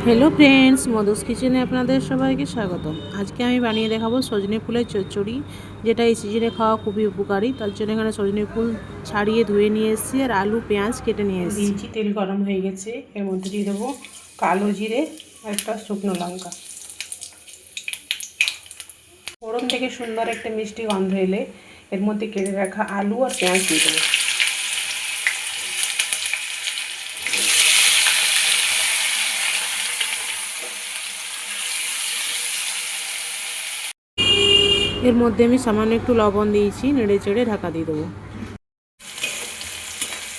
Hello friends, मधुस किचेने আপনাদের সবাইকে স্বাগতম। আজকে আমি বানিয়ে দেখাবো সজনে ফুলের চচ্চড়ি, যেটা এই সিজনে খাওয়া খুবই উপকারী। তার জন্য এখানে সজনে ফুল ছাড়িয়ে ধুয়ে নিয়ে এসেছি আর আলু পেঁয়াজ কেটে নিয়ে এসেছি। দিয়েছি, তেল গরম হয়ে গেছে। এর মধ্যে দিয়ে দেবো কালো জিরে আর একটা শুকনো লঙ্কা। ফোড়ন থেকে সুন্দর একটা মিষ্টি গন্ধ এলে এর মধ্যে কেটে রাখা আলু আর পেঁয়াজ দিয়ে দেবো। এর মধ্যে আমি সামান্য একটু লবণ দিয়েছি, নেড়ে চেড়ে ঢাকা দিয়ে দেবো।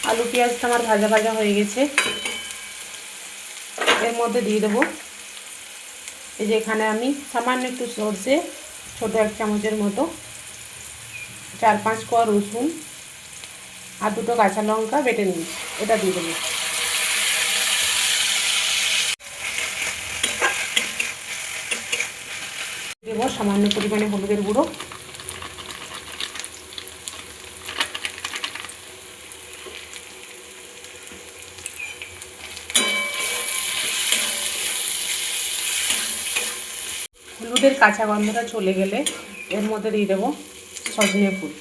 আলু পেঁয়াজটা আমার ভাজা ভাজা হয়ে গেছে। এর মধ্যে দিয়ে দেবো এই যে এখানে আমি সামান্য একটু সরষে, ছোটো 1 চামচের মতো, 4-5 কোয়া রসুন আর 2টো কাঁচা লঙ্কা বেটে নিয়েছি, এটা দিয়ে দেবো। দেবো সামান্য পরিমাণে হলুদের গুঁড়ো, হলুদের কাঁচা গন্ধটা চলে গেলে এর মধ্যে দিয়ে দেবো সজনে ফুল।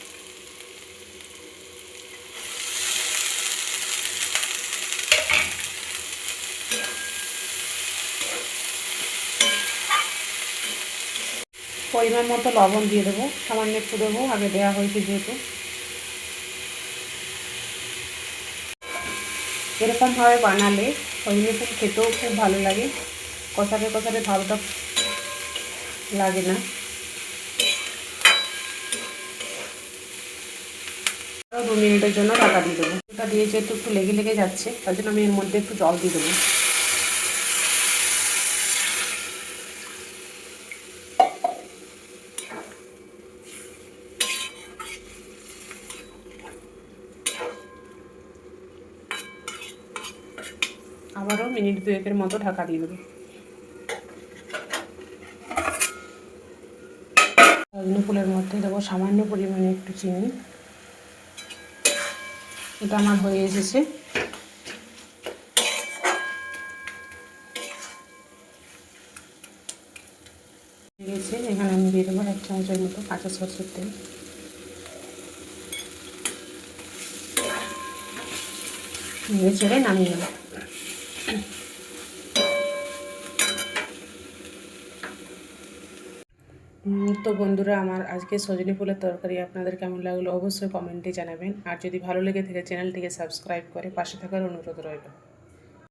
পরিমাণ মতো লবণ দিয়ে দেবো, সামান্য একটু দেবো, আগে দেওয়া হয়েছে যেহেতু। এরকমভাবে বানালে সজনে ফুল খেতেও খুব ভালো লাগে, কষাতে কষাতে ভালোটা লাগে না। আরও 2 মিনিটের জন্য ঢাকা দিয়ে দেবো। ওটা দিয়ে যেহেতু একটু লেগে লেগে যাচ্ছে, তার জন্য আমি এর মধ্যে একটু জল দিয়ে দেবো। আবারও মিনিট 2-এর মতো ঢাকা দিয়ে দেবো। সজনে ফুলের মধ্যে দেবো সামান্য পরিমাণে একটু চিনি। এটা আমার হয়ে এসেছে। এখানে আমি দিয়ে দেবো 1 চামচের মতো কাঁচা সরষের তেল। নেড়ে চেড়ে নামিয়ে নেব। তো বন্ধুরা, আমার আজকে সজনে ফুলের তরকারি আপনাদের কেমন লাগলো অবশ্যই কমেন্টে জানাবেন। আর যদি ভালো লেগে থাকে চ্যানেলটিকে সাবস্ক্রাইব করে পাশে থাকার অনুরোধ রইল।